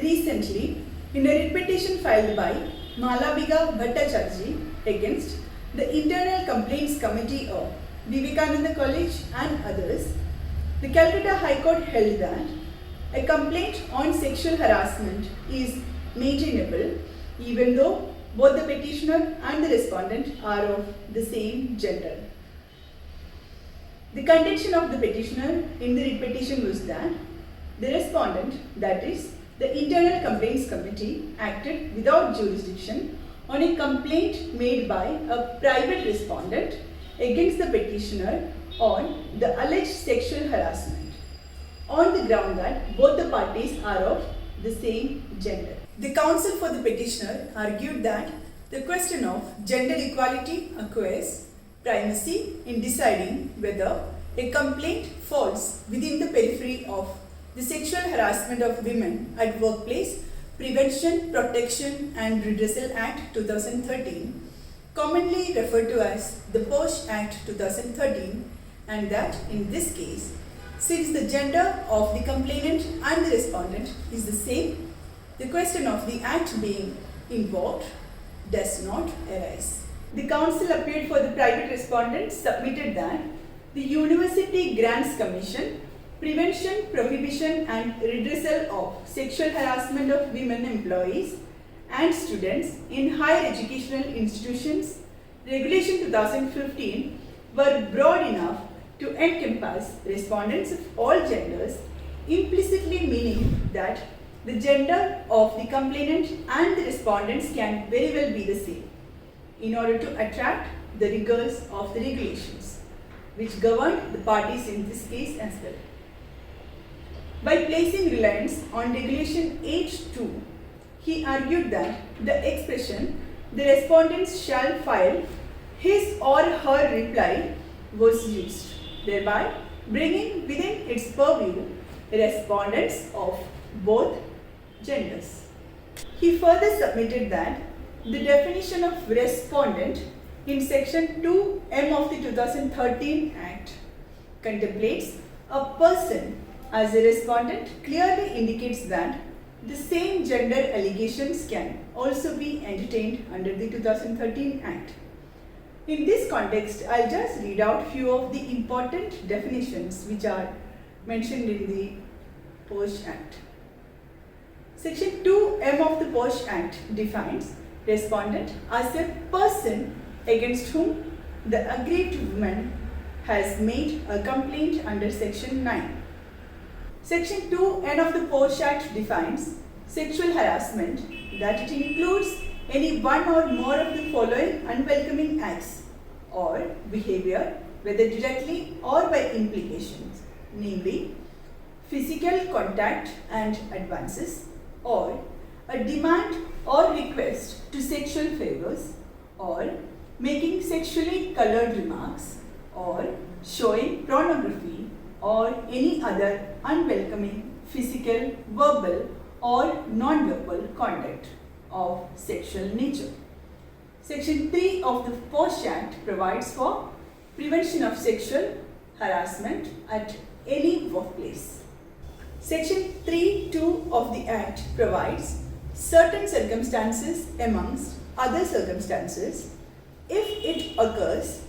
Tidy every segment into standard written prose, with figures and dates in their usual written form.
recently in a writ petition filed by Malabiga Bhattacharjee against the Internal Complaints Committee of Vivekananda College and others, the Calcutta High Court held that a complaint on sexual harassment is maintainable even though both the petitioner and the respondent are of the same gender. The contention of the petitioner in the writ petition was that the respondent, that is, the Internal Complaints Committee, acted without jurisdiction on a complaint made by a private respondent against the petitioner on the alleged sexual harassment, on the ground that both the parties are of the same gender. The counsel for the petitioner argued that the question of gender equality acquires primacy in deciding whether a complaint falls within the periphery of the Sexual Harassment of Women at Workplace Prevention, Protection and Redressal Act 2013, commonly referred to as the POSH Act 2013, and that in this case, since the gender of the complainant and the respondent is the same, the question of the act being invoked does not arise. The counsel appeared for the private respondent submitted that the University Grants Commission Prevention, Prohibition and Redressal of Sexual Harassment of Women Employees and Students in Higher Educational Institutions Regulation 2015 were broad enough to encompass respondents of all genders, implicitly meaning that the gender of the complainant and the respondents can very well be the same, in order to attract the rigors of the regulations which governed the parties in this case as well. By placing reliance on Regulation 8.2, he argued that the expression "the respondents shall file his or her reply" was used, thereby bringing within its purview respondents of both genders. He further submitted that the definition of respondent in Section 2M of the 2013 Act contemplates a person as a respondent clearly indicates that the same gender allegations can also be entertained under the 2013 Act. In this context, I'll just read out few of the important definitions which are mentioned in the POSH Act. Section 2M of the POSH Act defines respondent as a person against whom the aggrieved woman has made a complaint under Section 9. Section 2N of the POSH Act defines sexual harassment that it includes any one or more of the following unwelcoming acts or behavior, whether directly or by implications, namely physical contact and advances, or a demand or request to sexual favors, or making sexually colored remarks, or showing pornography, or any other unwelcoming physical, verbal or non-verbal conduct of sexual nature. Section 3 of the POSH Act provides for prevention of sexual harassment at any workplace. Section 3(2) of the Act provides certain circumstances amongst other circumstances if it occurs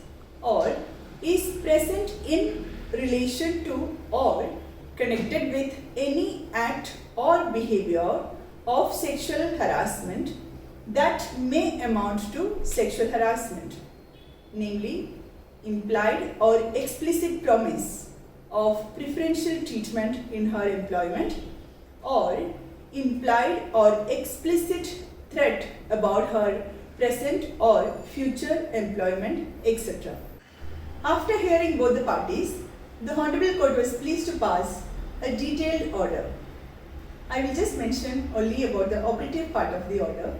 or is present in relation to or connected with any act or behavior of sexual harassment that may amount to sexual harassment, namely implied or explicit promise of preferential treatment in her employment, or implied or explicit threat about her present or future employment, etc. After hearing both the parties, the Hon'ble Court was pleased to pass a detailed order. I will just mention only about the operative part of the order.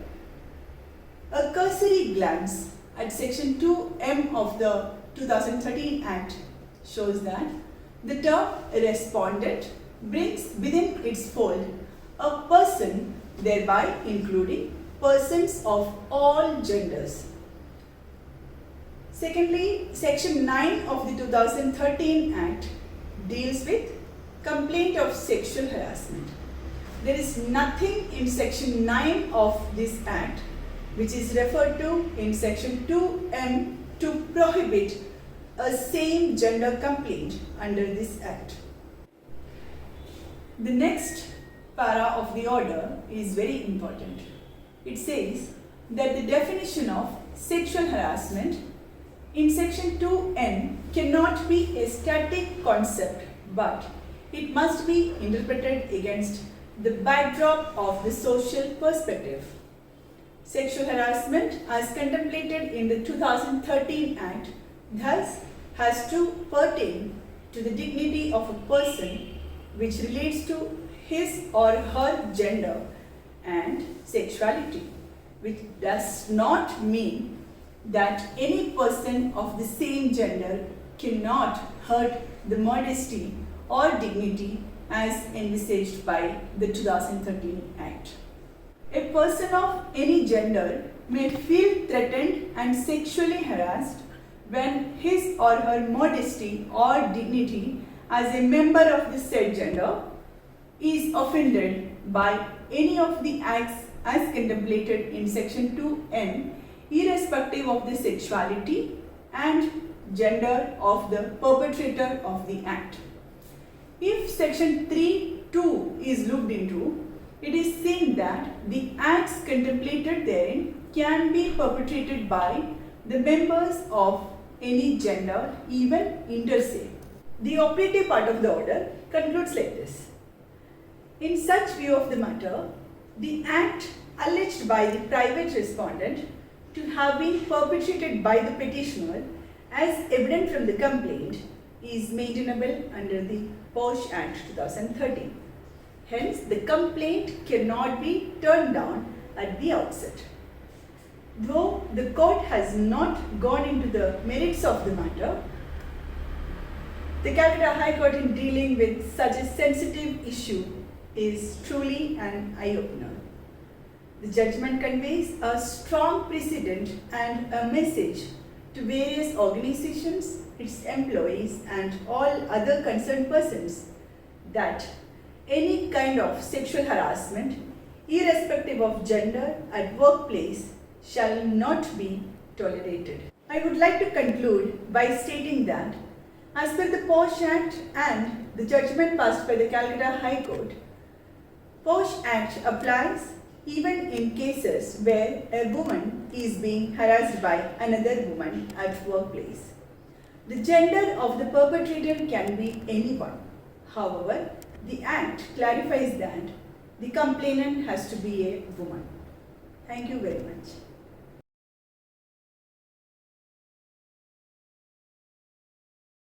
A cursory glance at Section 2M of the 2013 Act shows that the term respondent brings within its fold a person, thereby including persons of all genders. Secondly, Section 9 of the 2013 Act deals with complaint of sexual harassment. there is nothing in section 9 of this act which is referred to in section 2M to prohibit a same gender complaint under this act. The next para of the order is very important. It says that the definition of sexual harassment in section 2N cannot be a static concept, but it must be interpreted against the backdrop of the social perspective. Sexual harassment, as contemplated in the 2013 Act, thus has to pertain to the dignity of a person which relates to his or her gender and sexuality, which does not mean that any person of the same gender cannot hurt the modesty or dignity as envisaged by the 2013 Act. A person of any gender may feel threatened and sexually harassed when his or her modesty or dignity as a member of the said gender is offended by any of the acts as contemplated in section 2N, irrespective of the sexuality and gender of the perpetrator of the act. If section 3(2) is looked into, it is seen that the acts contemplated therein can be perpetrated by the members of any gender, even interse. The operative part of the order concludes like this. In such view of the matter, the act alleged by the private respondent to have been perpetrated by the petitioner as evident from the complaint is maintainable under the POSH Act 2013. Hence, the complaint cannot be turned down at the outset. Though the court has not gone into the merits of the matter, the Calcutta High Court in dealing with such a sensitive issue is truly an eye-opener. The judgment conveys a strong precedent and a message to various organizations, its employees and all other concerned persons that any kind of sexual harassment, irrespective of gender at workplace, shall not be tolerated. I would like to conclude by stating that as per the POSH Act and the judgment passed by the Calcutta High Court, POSH Act applies even in cases where a woman is being harassed by another woman at workplace. The gender of the perpetrator can be anyone. However, the Act clarifies that the complainant has to be a woman. Thank you very much.